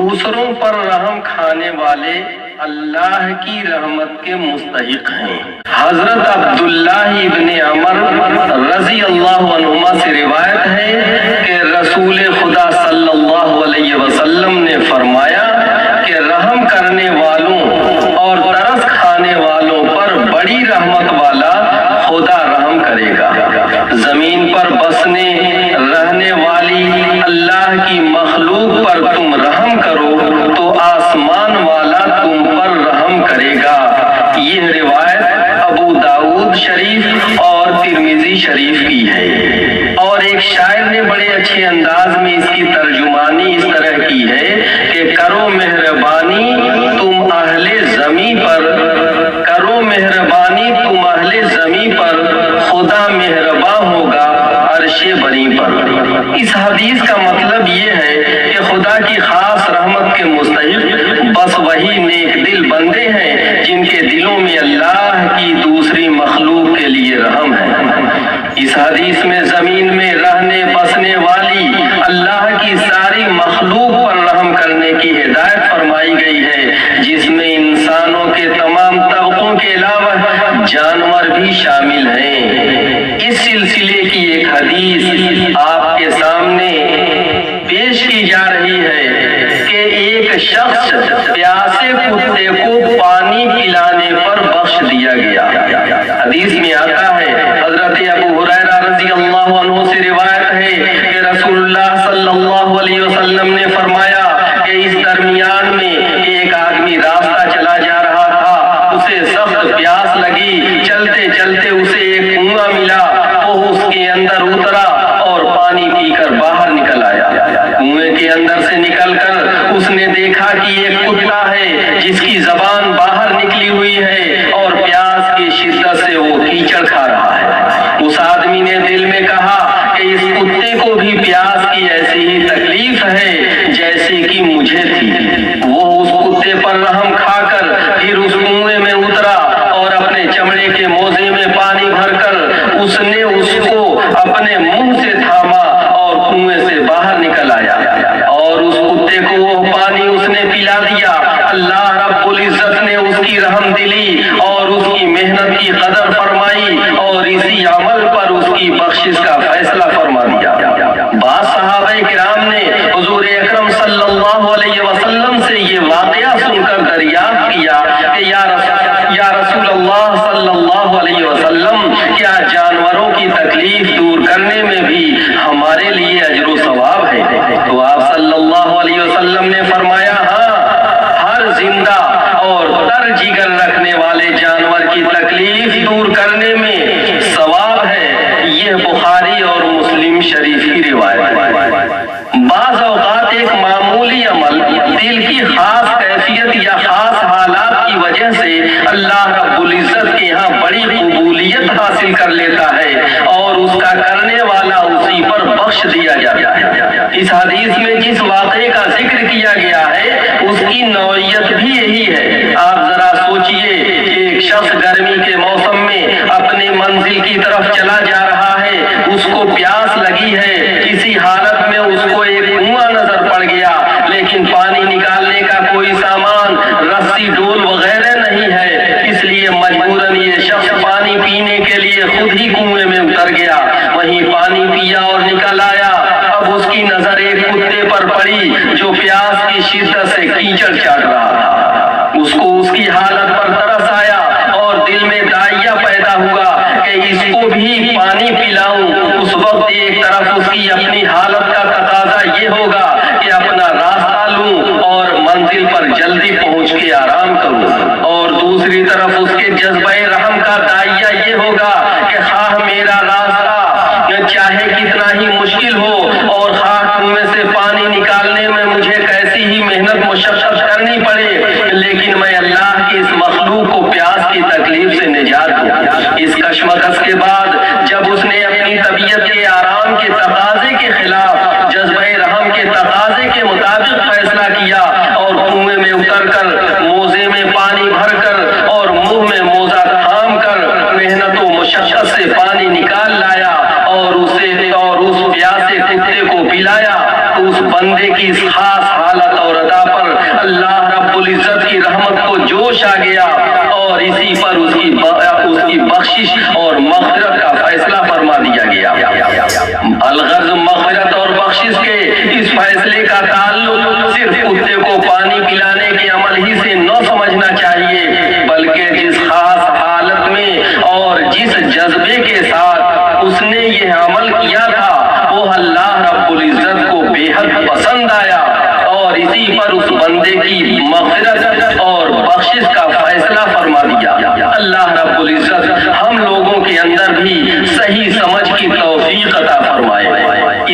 دوسروں پر رحم کھانے والے اللہ کی رحمت کے مستحق ہیں۔ حضرت عبداللہ ابن عمر رضی اللہ عنہما سے روایت ہے کہ رسول خدا صلی اللہ علیہ وسلم نے فرمایا کہ رحم کرنے والوں اور ترس کھانے والوں پر بڑی رحمت والا خدا رحم کرے گا۔ زمین پر بسنے رہنے والی اللہ کی مخلوق پر تم رحم کرو تو آسمان والا تم پر رحم کرے گا۔ یہ روایت ابو داؤد شریف اور ترمذی شریف کی ہے۔ اور ایک شاعر نے بڑے اچھے انداز میں اس کی ترجمانی اس طرح کی ہے کہ کرو مہربانی تم اہل زمیں پر، کرو مہربانی تم اہل زمیں پر، خدا مہرباں ہوگا عرش بری پر۔ اس حدیث کا مطلب یہ ہے کہ خدا کی خاص رحمت کے مستحق بس وہی نیک دل بندے ہیں جن کے دلوں میں اللہ کی دوسری مخلوق کے لیے رحم ہے۔ اس حدیث میں زمین میں رہنے بسنے والی اللہ کی ساری مخلوق پر رحم کرنے کی ہدایت فرمائی گئی ہے، جس میں انسانوں کے تمام طبقوں کے علاوہ جانور بھی شامل ہیں۔ اس سلسلے کی ایک حدیث آپ کے سامنے پیش کی جا رہی ہے کہ ایک شخص پیاسے کتے کو پانی پلانے پر بخش دیا گیا۔ حدیث میں آتا ہے، حضرت ابو ہریرہ رضی اللہ عنہ سے روایت ہے کہ رسول اللہ صلی اللہ علیہ وسلم نے فرمایا کہ اس درمیان میں ایک آدمی راستہ چلا جا رہا تھا، اسے سخت پیاس لگی، چلتے چلتے اسے ایک کنواں ملا، وہ اس کے اندر اترا اور پانی پی کر باہر نکل آیا۔ کنویں کے اندر سے نکل کر اس نے دیکھا کہ ایک کتا ہے جس کی زبان باہر نکلی ہوئی ہے اور پیاس کی شدت سے وہ کیچڑ کھا رہا ہے۔ اس آدمی نے دل میں کہا کہ اس کتے کو بھی پیاس کی ایسی ہی تکلیف ہے جیسے کہ مجھے تھی۔ وہ اس کتے پر رحم کھا کر پھر اس کنویں میں اترا اور اپنے چمڑے کے موزے میں پانی بھر کر اس نے اس کو اپنے منہ سے تھاما اور کنویں سے باہر نکل آیا، اور اس کتے کو وہ پانی اس نے پلا دیا۔ اللہ رب العزت نے اس کی رحم دلی اور اس کی محنت کی قدر فرمائی اور اسی عمل پر اس کی بخشش کا فیصلہ فرما دیا۔ بعض صحابہ کرام نے حضور اکرم صلی اللہ علیہ وسلم سے یہ واقعہ سن کر دریافت کیا کہ یا رسول اللہ صلی اللہ علیہ وسلم، کیا جانوروں کی تکلیف دور کرنے میں بھی ہمارے لیے اجر و ثواب ہے؟ تو آپ صلی اللہ علیہ وسلم نے فرمایا، ہاں، ہر زندہ اور تر جگر رکھنے والے جانور کی تکلیف دور کرنے میں ثواب ہے۔ یہ بخاری اور مسلم شریف کی روایت ہے۔ بعض اوقات ایک معمولی عمل دل کی خاص کیفیت یا خاص حالات کی وجہ سے اللہ رب العزت کے ہاں بڑی قبولیت حاصل کر لیتا ہے اور اس کا کرنے والا اسی پر بخش دیا جاتا ہے۔ اس حدیث میں جس واقعے کا ذکر کیا گیا ہے اس کی نوعیت بھی یہی ہے۔ آپ ذرا سوچئے کہ ایک شخص گرمی کے موسم میں اپنے منزل کی طرف چلا جا رہا ہے، اس کو پیاس لگی ہے، کسی حالت میں اس کو ایک کنواں نظر پڑ گیا، لیکن پانی نکالنے کا کوئی سامان، رسی ڈول وغیرہ نہیں ہے، اس لیے مجبوراً یہ شخص پانی پینے کے لیے خود ہی کنویں میں اتر گیا، وہیں پانی پیا اور نکل آیا۔ اب اس کی نظر ایک کتے پر پڑی جو پیاس کی شدت سے کیچڑ چاٹ رہا تھا۔ اس کو اس کی حالت پر ترس آیا اور دل میں داعیہ پیدا ہوا کہ اس کو بھی پانی پلاؤں۔ اس وقت ایک طرف اس کی اپنی حالت کا تقاضا یہ ہوگا کہ اپنا راستہ لوں اور منزل پر جلدی پہنچ کے آرام کروں، اور دوسری طرف اس کے جذبہ رحم کا داعیہ یہ ہوگا کہ خواہ میرا راستہ چاہے کتنا ہی مشکل ہو اور خواہ کنویں سے پانی نکالنے میں مجھے کیسی ہی محنت مشقت کرنی پڑے، لیکن میں اللہ کی اس مخلوق کو پیاس کی تکلیف سے نجات دوں۔ اس کشمکش کے بعد جب اس نے اپنی طبیعت کے آرام کے تقاضے کے خلاف جذبہ رحم کے تقاضے کے مطابق فیصلہ کیا اور کنویں میں اتر کر موزے میں پانی بھر کر اور منہ میں موزہ تھام کر محنت و مشقت سے پانی نکال لایا اور اس پیاسے کتے کو پلایا، تو اس بندے کی اس خاص حالت اور ادا پر اللہ رب العزت کی رحمت کو جوش آ گیا اور اسی پر اس کی بخشش اور مغفرت کا فیصلہ فرما دیا گیا۔ الغرض مغفرت اور بخشش کے اس فیصلے کا تعلق صرف کتے کو پانی پلانے کے عمل ہی سے نہ سمجھنا چاہیے، بلکہ جس خاص حالت میں اور جس جذبے کے ساتھ اس نے یہ عمل کیا تھا وہ اللہ رب العزت کو بے حد پسند آیا اور اسی پر اس بندے کی مغفرت اور بخشش کا فیصلہ فرما دیا۔ اللہ رب العزت ہم لوگوں کے اندر بھی صحیح سمجھ کی توفیق عطا فرمائے۔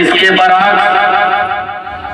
اس کے برعکس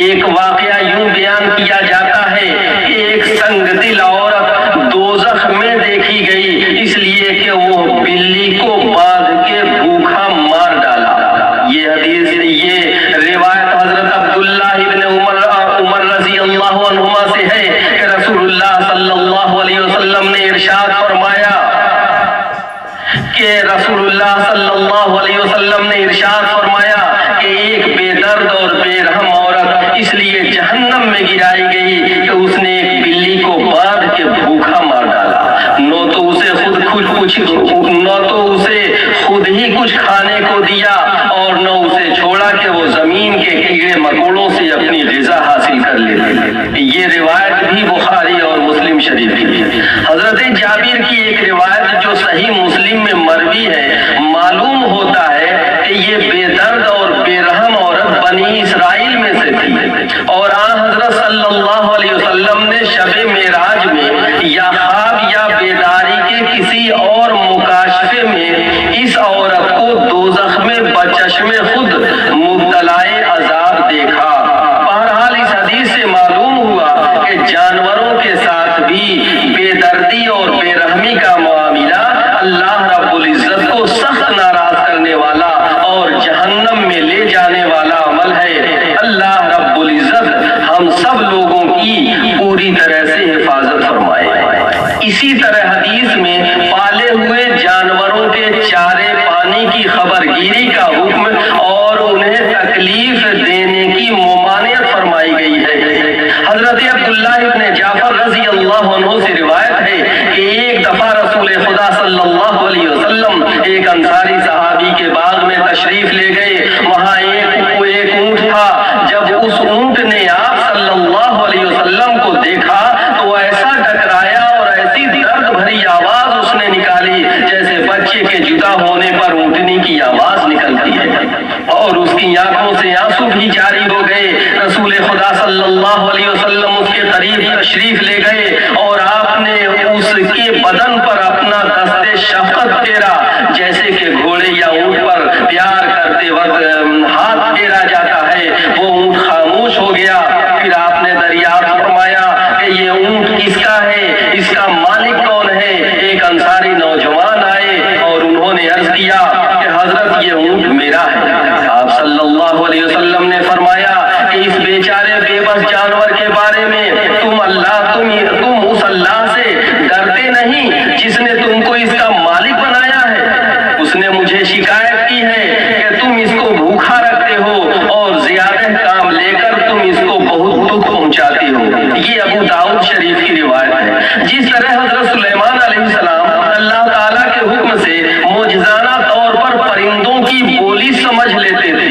ایک واقعہ یوں بیان کیا جاتا ہے کہ ایک سنگ دل عورت دوزخ میں دیکھی گئی اس لیے کہ وہ بلی کو باندھ کے بھوکا مار ڈالا۔ یہ روایت حضرت عبداللہ ابن عمر رضی اللہ عنہما سے ہے کہ رسول اللہ صلی اللہ علیہ وسلم نے ارشاد فرمایا کہ ایک بے درد اور بے رحم عورت اس لیے جہنم میں گرائی گئی کہ اس نے ایک بلی کو باندھ کے بھوکا مار ڈالا، نہ تو اسے خود ہی کچھ کھانے کو دیا اور نہ اسے چھوڑا کہ وہ زمین کے کیڑے مکوڑوں سے اپنی غذا حاصل کر لیتے۔ یہ روایت بھی بخاری اور مسلم شریف کی ہے۔ حضرت جابر کی ایک روایت جو صحیح مسلم میں مروی ہے، معلوم ہوتا ہے کہ یہ بے درد اور بے رحم عورت بنی اسرائیل میں سے تھی اور آن حضرت صلی اللہ علیہ وسلم نے شب معراج میں یا خواب یا بیداری کے کسی اور مکاشفے میں اس عورت کو دوزخ میں بچشم خود مبتلائے عذاب دیکھا۔ بہرحال اس حدیث سے معلوم ہوا کہ جانوروں کے ساتھ بھی بے دردی اور بے رحمی کا معاملہ اللہ رب العزت کو سخت ناراض کرنے والا اور جہنم میں لے جانے والا عمل ہے۔ اللہ رب العزت ہم سب لوگوں کی پوری طرح سے حفاظت فرمائے۔ اسی طرح حدیث میں پالے ہوئے جانوروں کے چارے پانی کی خبر گیری کا حکم اور انہیں تکلیف دینے کی ممانعت فرمائی گئی ہے۔ حضرت عبداللہ ابن جعفر رضی اللہ عنہ سے روایت ہے کہ ایک دفعہ رسول خدا صلی اللہ علیہ وسلم ایک انصاری صحابی کے باغ میں تشریف لے گئے۔ وہاں ایک اونٹ تھا۔ جب اس اونٹ نے آپ صلی اللہ علیہ وسلم کو دیکھا تو ایسا ٹکرایا اور ایسی درد بھری آواز اس نے نکالی جیسے بچے کے جدا ہونے پر اونٹنی کی آواز نکلتی ہے، اور اس کی آنکھوں سے آنسو بھی جاری ہو گئے۔ رسول خدا صلی اللہ علیہ وسلم اس کے قریب تشریف لے گئے اور آپ نے اس کے بدن پر اپنا دست شفقت پھیرا جیسے کہ گھوڑے یا اونٹ پر پیار کرتے وقت ہاتھ پھیرا جاتا ہے۔ وہ اونٹ خاموش ہو گیا۔ پھر آپ نے دریافت فرمایا کہ یہ اونٹ کس کا ہے، اس کا مالک کون ہے؟ ایک انصاری نوجوان آئے اور انہوں نے عرض کیا کہ حضرت یہ اونٹ میرا ہے۔ آپ صلی اللہ علیہ وسلم نے فرمایا کہ اس بیچارے بے بس جانور کے بارے میں تم اس اللہ سے ڈرتے نہیں جس نے تم کو اس کا مالک بنایا ہے؟ اس نے مجھے شکایت کی ہے کہ تم اس کو بھوکا رکھتے ہو اور زیادہ کام لے کر تم اس کو بہت دکھ پہنچاتے ہو۔ یہ ابو داؤد شریف کی روایت ہے۔ جس طرح حضرت سلیمان علیہ السلام اللہ تعالیٰ کے حکم سے معجزانہ طور پر پرندوں کی بولی سمجھ لیتے تھے،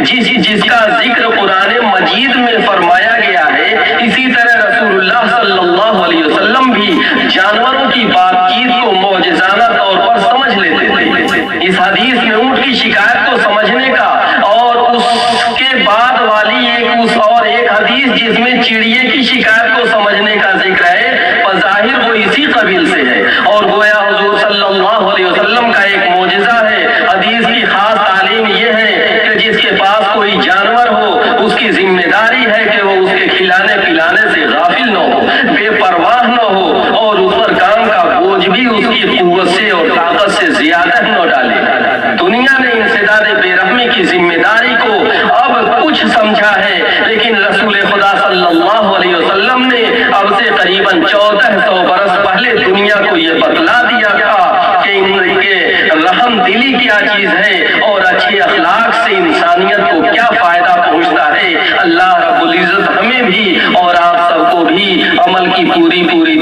جس کا ذکر قرآن مجید میں فرمایا گیا ہے، اسی طرح رسول اللہ صلی اللہ علیہ وسلم بھی جانوروں کی بات چیت کو معجزانہ طور پر سمجھ لیتے تھے۔ اس حدیث میں اونٹ کی شکایت کو سمجھنے کا اور اس کے بعد والی ایک حدیث جس میں چڑیے کی شکایت کو سمجھنے کا ذکر ہے، بظاہر وہ اسی قبیل سے ہے اور گویا حضور صلی اللہ علیہ وسلم کا ایک معجزہ ہے۔ حدیث کی خاص تعلیم یہ ہے کہ جس کے پاس کوئی جانور ہو اس کی ذمہ داری ہے کہ وہ اس کے کھلانے پلانے سے غافل نہ ہو، بے پرواہ نہ ہو اور اس پر کام کا بوجھ بھی اس کی قوت سے اور طاقت سے زیادہ نہ ڈالے۔ دنیا نے انسداد بے رحمی کی ذمہ داری کو اب کچھ سمجھا ہے، لیکن رسول خدا صلی اللہ علیہ وسلم نے اب سے قریباً 1400 برس پہلے دنیا کو یہ بتلا دیا تھا کہ ان کے رحم دلی کیا چیز ہے اور اچھے اخلاق سے انسانیت کو کیا فائدہ پہنچتا ہے۔ اللہ رب العزت ہمیں بھی اور آپ سب کو بھی عمل کی پوری